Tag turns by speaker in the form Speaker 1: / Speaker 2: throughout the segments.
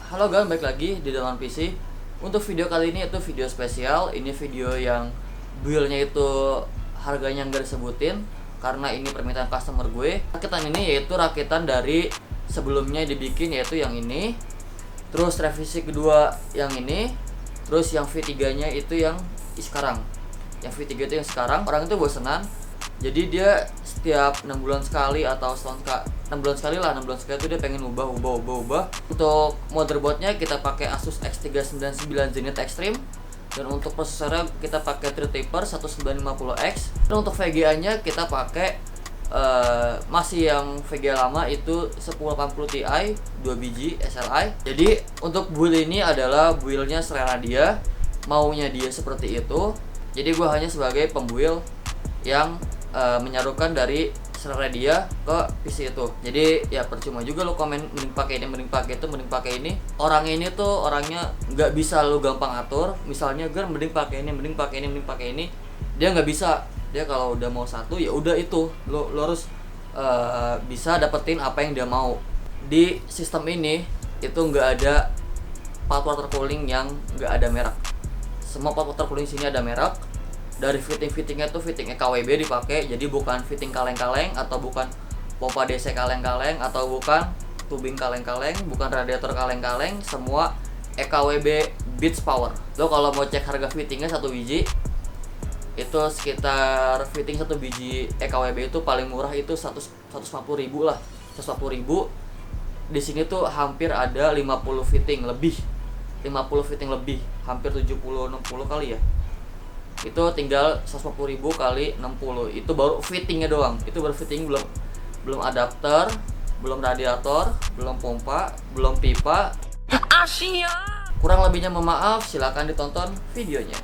Speaker 1: Halo guys, balik lagi di Darmawan PC. Untuk video kali ini itu video spesial. Ini video yang build-nya itu harganya nggak disebutin karena ini permintaan customer gue. Rakitan ini yaitu rakitan dari sebelumnya dibikin, yaitu yang ini. Terus revisi kedua yang ini. Terus yang V3-nya itu yang sekarang. Yang V3 itu yang sekarang. Orang itu bosenan. Jadi dia setiap 6 bulan sekali atau setahun 6 bulan sekali itu dia pengen ubah. Untuk motherboardnya kita pakai Asus X399 Zenith Extreme, dan untuk prosesornya kita pakai Threadripper 2950X, dan untuk VGA-nya kita pakai masih yang VGA lama itu 1080 Ti 2 biji SLI. Jadi untuk build ini adalah build-nya selera dia, maunya dia seperti itu. Jadi gue hanya sebagai pembuild yang menyarukan dari selera dia ke PC itu. Jadi ya percuma juga lo komen mending pakai ini, mending pakai itu, mending pakai ini. Orangnya ini tuh orangnya nggak bisa lo gampang atur. Misalnya gue mending pakai ini, mending pakai ini, mending pakai ini. Dia nggak bisa. Dia kalau udah mau satu ya udah itu. Lo harus bisa dapetin apa yang dia mau. Di sistem ini itu nggak ada part watercooling yang nggak ada merek. Semua part watercooling sini ada merek. Dari fittingnya tuh fitting EKWB dipakai, jadi bukan fitting kaleng-kaleng, atau bukan pompa DC kaleng-kaleng, atau bukan tubing kaleng-kaleng, bukan radiator kaleng-kaleng, semua EKWB bits power. Lo kalau mau cek harga fittingnya satu biji itu sekitar fitting satu biji EKWB itu paling murah itu 140.000 lah, 140.000. Di sini tuh hampir ada 50 fitting lebih, hampir 70-60 kali ya. Itu tinggal 140.000 kali 60, itu baru fittingnya doang. Itu baru fitting, belum adapter, belum radiator, belum pompa, belum pipa. Asia. Kurang lebihnya mohon maaf, silakan ditonton videonya.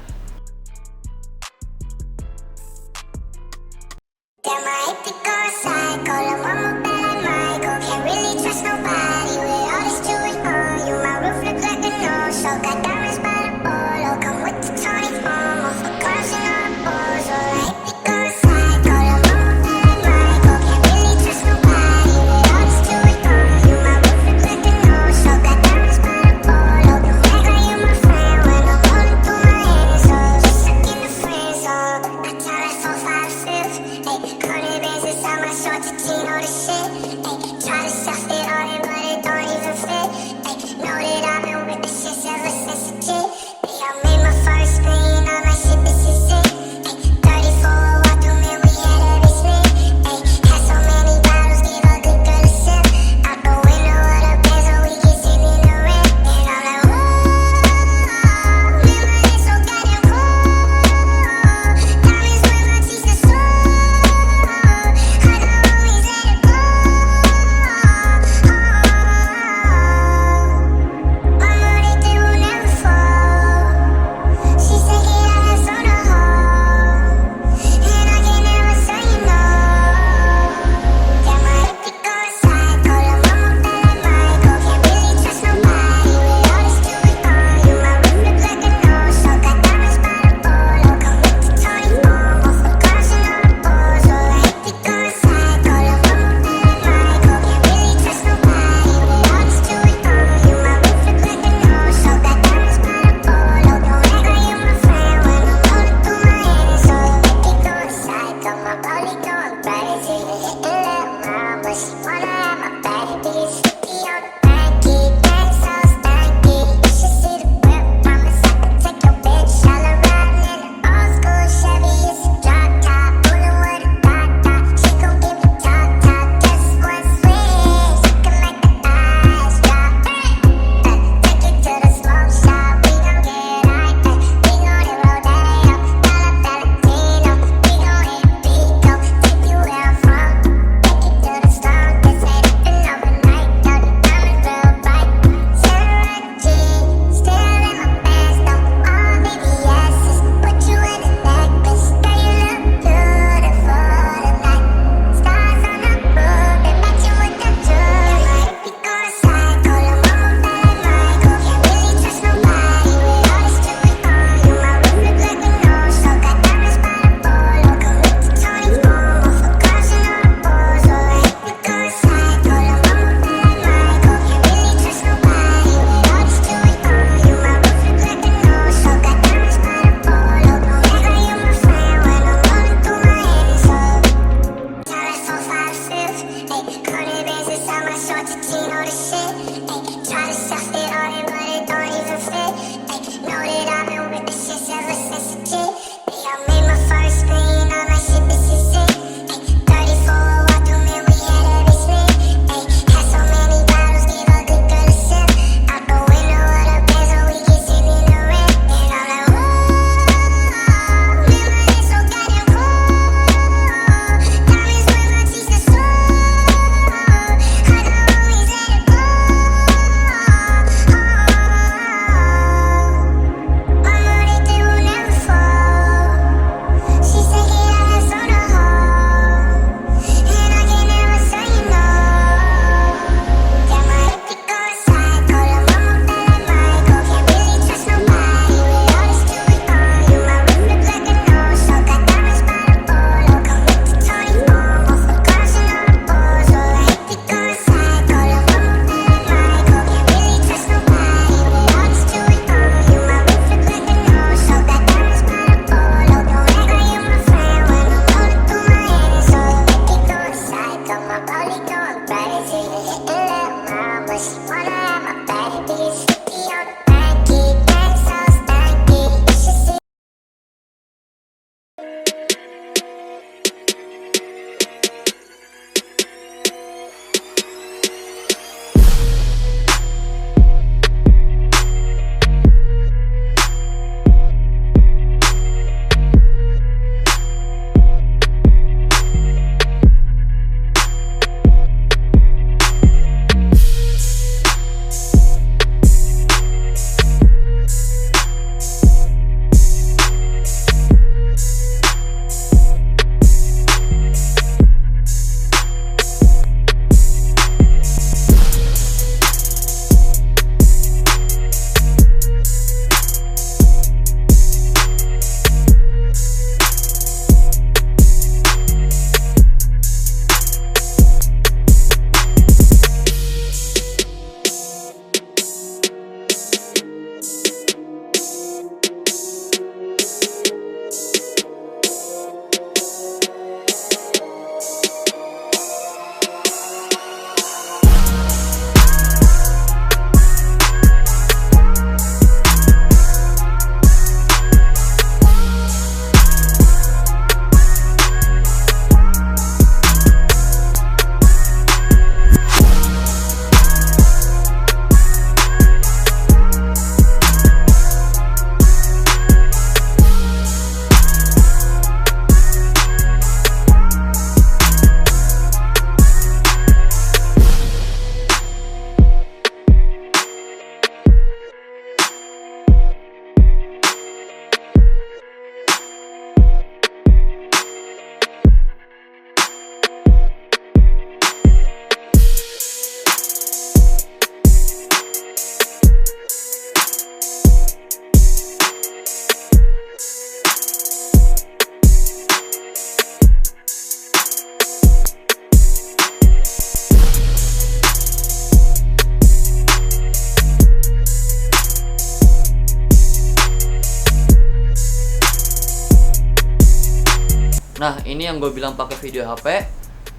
Speaker 1: Nah, ini yang gue bilang pakai video HP,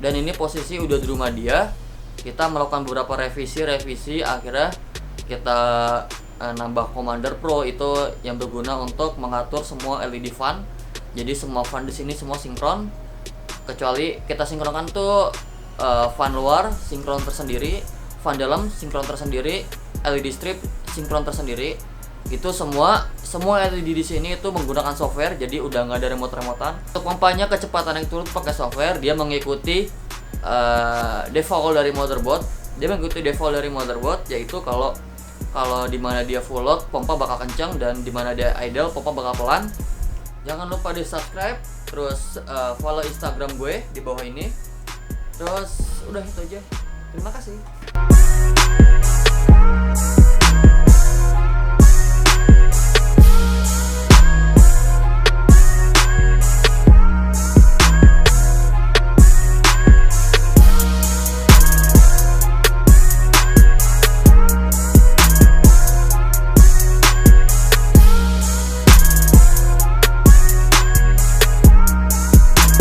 Speaker 1: dan ini posisi udah di rumah dia. Kita melakukan beberapa revisi, akhirnya kita nambah Commander Pro itu yang berguna untuk mengatur semua LED fan. Jadi semua fan di sini semua sinkron, kecuali kita sinkronkan tuh fan luar sinkron tersendiri, fan dalam sinkron tersendiri, LED strip sinkron tersendiri. Itu semua LED di sini itu menggunakan software, jadi udah nggak ada remote-remotan. Untuk pompanya kecepatan yang turun pakai software, dia mengikuti default dari motherboard. Yaitu kalau dimana dia full load pompa bakal kencang, dan dimana dia idle pompa bakal pelan. Jangan lupa di subscribe, terus follow Instagram gue di bawah ini. Terus udah itu aja. Terima kasih.